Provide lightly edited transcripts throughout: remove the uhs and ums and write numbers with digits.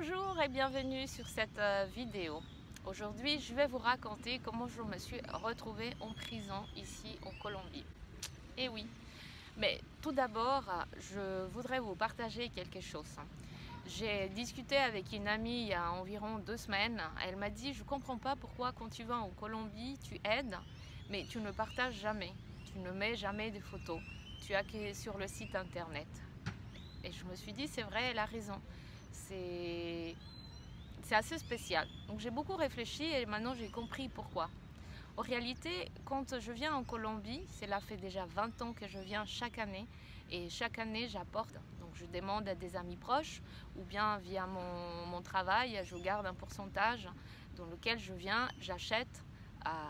Bonjour et bienvenue sur cette vidéo. Aujourd'hui, je vais vous raconter comment je me suis retrouvée en prison ici en Colombie. Et oui, mais tout d'abord, je voudrais vous partager quelque chose. J'ai discuté avec une amie il y a environ 2 semaines. Elle m'a dit, je ne comprends pas pourquoi quand tu vas en Colombie, tu aides, mais tu ne partages jamais. Tu ne mets jamais de photos. Tu as que sur le site internet. Et je me suis dit, c'est vrai, elle a raison. C'est assez spécial. Donc j'ai beaucoup réfléchi et maintenant j'ai compris pourquoi. En réalité, quand je viens en Colombie, cela fait déjà 20 ans que je viens chaque année. Et chaque année, j'apporte. Donc je demande à des amis proches ou bien via mon travail, je garde un pourcentage dans lequel je viens, j'achète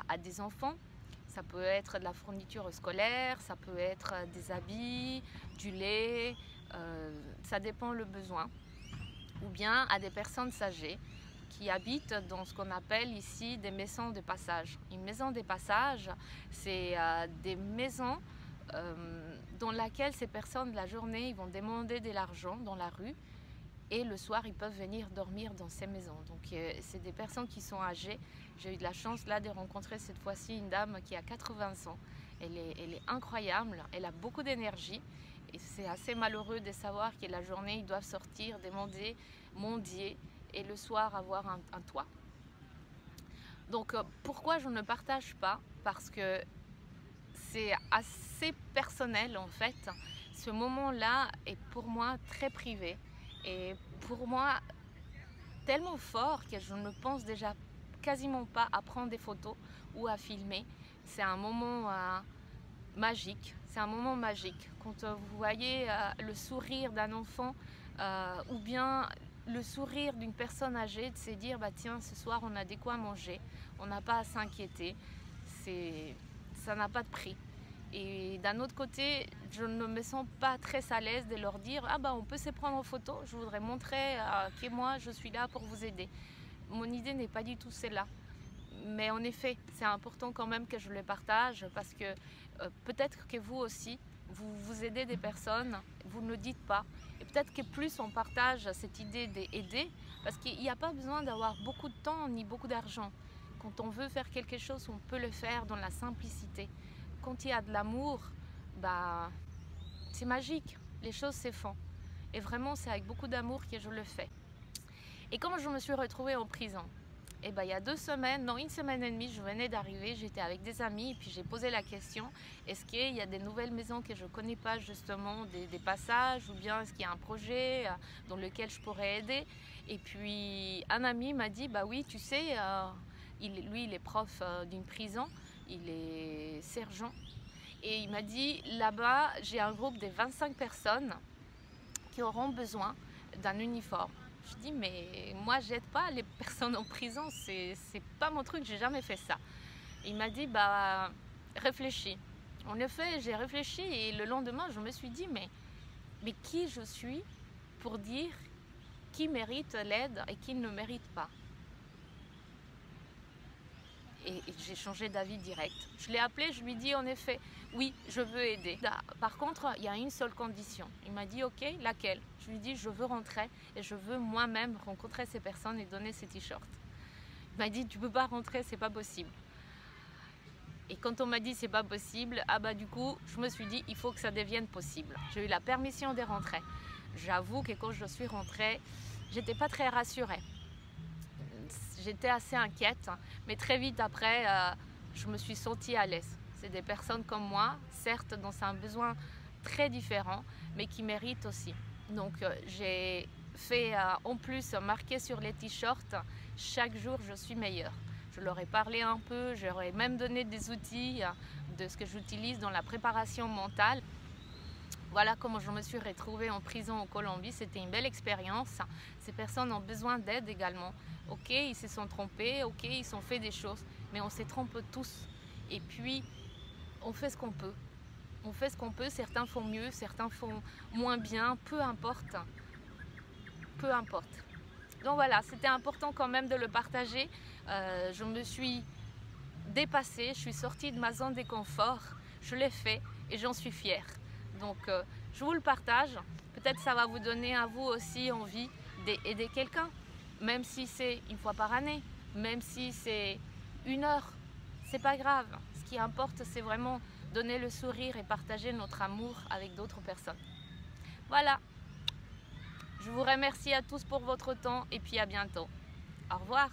à des enfants. Ça peut être de la fourniture scolaire, ça peut être des habits, du lait, ça dépend le besoin. Ou bien à des personnes âgées qui habitent dans ce qu'on appelle ici des maisons de passage. Une maison de passage, c'est des maisons dans lesquelles ces personnes, la journée, ils vont demander de l'argent dans la rue et le soir, ils peuvent venir dormir dans ces maisons. Donc, c'est des personnes qui sont âgées. J'ai eu de la chance là de rencontrer cette fois-ci une dame qui a 80 ans. Elle est incroyable, elle a beaucoup d'énergie. Et c'est assez malheureux de savoir que la journée, ils doivent sortir, demander, mendier et le soir avoir un toit. Donc, pourquoi je ne partage pas? Parce que c'est assez personnel en fait. Ce moment-là est pour moi très privé et pour moi tellement fort que je ne pense déjà quasiment pas à prendre des photos ou à filmer. C'est un moment magique, c'est un moment magique. Quand vous voyez le sourire d'un enfant ou bien le sourire d'une personne âgée, de se dire bah tiens, ce soir on a de quoi manger, on n'a pas à s'inquiéter, ça n'a pas de prix. Et d'un autre côté, je ne me sens pas très à l'aise de leur dire ah bah on peut se prendre en photo, je voudrais montrer que moi je suis là pour vous aider. Mon idée n'est pas du tout celle-là. Mais en effet, c'est important quand même que je le partage parce que peut-être que vous aussi, vous aidez des personnes, vous ne le dites pas. Et peut-être que plus on partage cette idée d'aider, parce qu'il n'y a pas besoin d'avoir beaucoup de temps ni beaucoup d'argent. Quand on veut faire quelque chose, on peut le faire dans la simplicité. Quand il y a de l'amour, bah, c'est magique, les choses se font. Et vraiment, c'est avec beaucoup d'amour que je le fais. Et comment je me suis retrouvée en prison? Et ben, il y a 2 semaines, non 1 semaine et demie, je venais d'arriver, j'étais avec des amis et puis j'ai posé la question, est-ce qu'il y a des nouvelles maisons que je ne connais pas justement, des passages ou bien est-ce qu'il y a un projet dans lequel je pourrais aider? Et puis un ami m'a dit, bah oui, tu sais, lui il est prof d'une prison, il est sergent et il m'a dit, là-bas j'ai un groupe de 25 personnes qui auront besoin d'un uniforme. Je dis mais moi j'aide pas les personnes en prison, c'est pas mon truc, j'ai jamais fait ça. Il m'a dit bah réfléchis. En effet j'ai réfléchi et le lendemain je me suis dit mais qui je suis pour dire qui mérite l'aide et qui ne mérite pas. Et j'ai changé d'avis direct. Je l'ai appelé, je lui ai dit en effet, oui, je veux aider. Par contre, il y a une seule condition. Il m'a dit, ok, laquelle? Je lui ai dit, je veux rentrer et je veux moi-même rencontrer ces personnes et donner ces t-shirts. Il m'a dit, tu ne peux pas rentrer, c'est pas possible. Et quand on m'a dit, c'est pas possible, ah bah du coup, je me suis dit, il faut que ça devienne possible. J'ai eu la permission de rentrer. J'avoue que quand je suis rentrée, j'étais pas très rassurée. J'étais assez inquiète, mais très vite après, je me suis sentie à l'aise. C'est des personnes comme moi, certes, dont c'est un besoin très différent, mais qui méritent aussi. Donc, j'ai fait en plus marquer sur les t-shirts, chaque jour je suis meilleure. Je leur ai parlé un peu, je leur ai même donné des outils de ce que j'utilise dans la préparation mentale. Voilà comment je me suis retrouvée en prison en Colombie. C'était une belle expérience. Ces personnes ont besoin d'aide également. Ok, ils se sont trompés, ok, ils ont fait des choses, mais on se trompe tous. Et puis, on fait ce qu'on peut. On fait ce qu'on peut, certains font mieux, certains font moins bien, peu importe. Peu importe. Donc voilà, c'était important quand même de le partager. Je me suis dépassée, je suis sortie de ma zone de confort, je l'ai fait et j'en suis fière. Donc je vous le partage, peut-être ça va vous donner à vous aussi envie d'aider quelqu'un. même si c'est une fois par année, même si c'est 1 heure, c'est pas grave. Ce qui importe, c'est vraiment donner le sourire et partager notre amour avec d'autres personnes. Voilà, je vous remercie à tous pour votre temps et puis à bientôt. Au revoir.